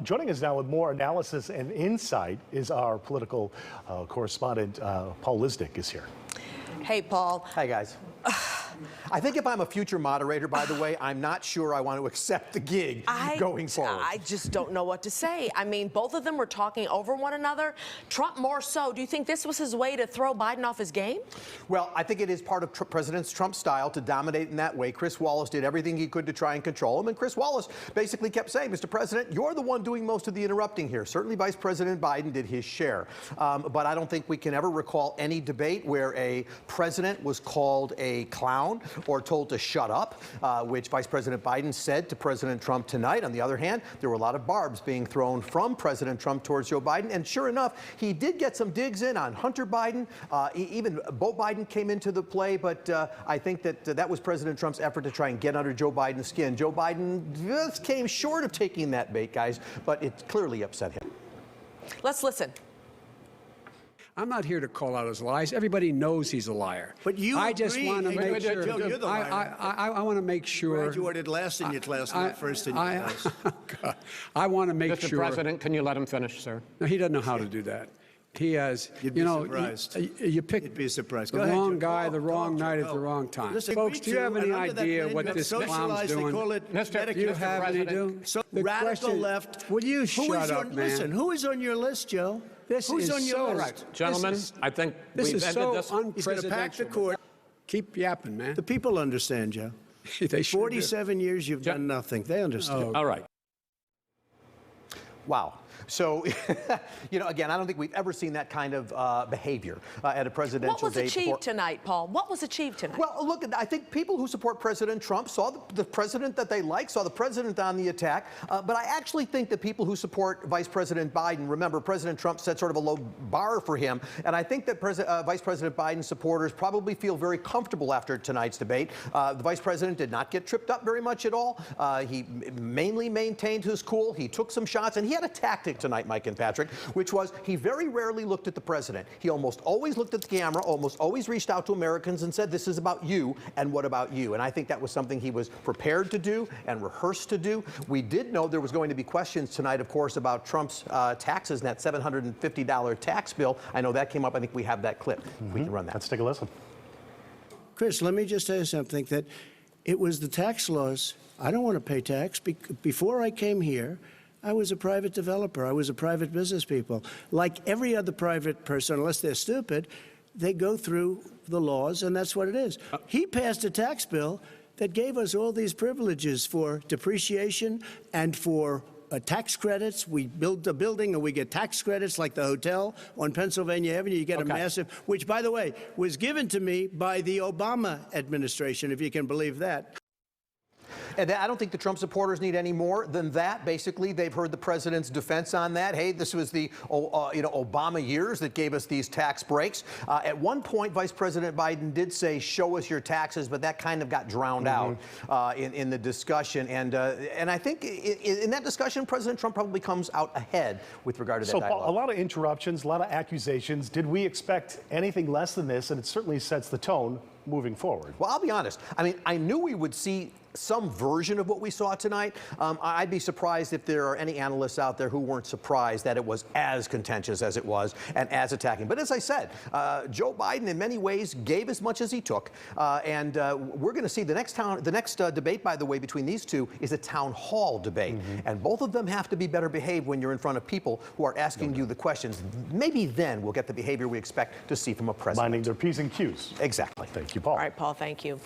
Joining us now with more analysis and insight is our political correspondent, Paul Lisdick is here. Hey, Paul. Hi, guys. I think if I'm a future moderator, by the way, I'm not sure I want to accept the gig going forward. I just don't know what to say. I mean, both of them were talking over one another. Trump more so. Do you think this was his way to throw Biden off his game? Well, I think it is part of President Trump's style to dominate in that way. Chris Wallace did everything he could to try and control him, and Chris Wallace basically kept saying, Mr. President, you're the one doing most of the interrupting here. Certainly Vice President Biden did his share. But I don't think we can ever recall any debate where a president was called a clown or told to shut up, which Vice President Biden said to President Trump tonight. On the other hand, there were a lot of barbs being thrown from President Trump towards Joe Biden. And sure enough, he did get some digs in on Hunter Biden. Even Beau Biden came into the play. But I think that that was President Trump's effort to try and get under Joe Biden's skin. Joe Biden just came short of taking that bait, guys, but it clearly upset him. Let's listen. I'm not here to call out his lies. Everybody knows he's a liar. But you I just want to make sure. Joe, you're the liar. I want to make sure. Graduated last in your class, not first in your class. I want to make sure. Mr. President, can you let him finish, sir? No, he doesn't know how to do that. He has, You'd be surprised. You picked You'd be surprised. the wrong guy, the wrong night at the wrong time. Listen, Folks, do you have any idea what this clown's doing? They call it Do you have any idea? So The radical question, left. Will you shut up, man? Listen, who is on your list, Joe? Who's on your list? Gentlemen, I think This we've is ended so this. He's going to pack the unprecedented. court. Keep yapping, man. The people understand, Joe. They sure do. 47 years you've done nothing. They understand. All right. Wow. So, again, I don't think we've ever seen that kind of behavior at a presidential What was date achieved before. tonight, Paul? What was achieved tonight? Well, look, I think people who support President Trump saw the president that they like, saw the president on the attack. But I actually think that people who support Vice President Biden, remember, President Trump set sort of a low bar for him. And I think that Vice President Biden supporters probably feel very comfortable after tonight's debate. The Vice President did not get tripped up very much at all. He mainly maintained his cool. He took some shots, and he had a tactic tonight, Mike and Patrick, which was he very rarely looked at the president. He almost always looked at the camera, almost always reached out to Americans and said, this is about you, and what about you? And I think that was something he was prepared to do and rehearsed to do. We did know there was going to be questions tonight, of course, about Trump's taxes and that $750 tax bill. I know that came up. I think we have that clip. We can run that. Let's take a listen. Chris, let me just tell you something, that it was the tax laws. I don't want to pay tax. Before I came here, I was a private developer. I was a private business people. Like every other private person, unless they're stupid, they go through the laws, and that's what it is. He passed a tax bill that gave us all these privileges for depreciation and for tax credits. We build a building and we get tax credits, like the hotel on Pennsylvania Avenue. You get a massive, which, by the way, was given to me by the Obama administration, if you can believe that. And I don't think the Trump supporters need any more than that. Basically, they've heard the president's defense on that. Hey, this was the Obama years that gave us these tax breaks. At one point, Vice President Biden did say, show us your taxes, but that kind of got drowned out in the discussion. And I think in that discussion, President Trump probably comes out ahead with regard to that dialogue. So, Paul, a lot of interruptions, a lot of accusations. Did we expect anything less than this? And it certainly sets the tone moving forward. Well, I'll be honest. I mean, I knew we would see some version of what we saw tonight. I'd be surprised if there are any analysts out there who weren't surprised that it was as contentious as it was and as attacking. But as I said, Joe Biden in many ways gave as much as he took. And we're going to see the next debate, by the way, between these two is a town hall debate. And both of them have to be better behaved when you're in front of people who are asking you the questions. Maybe then we'll get the behavior we expect to see from a president. Minding their P's and Q's. Exactly. Thank you, Paul. All right, Paul, thank you.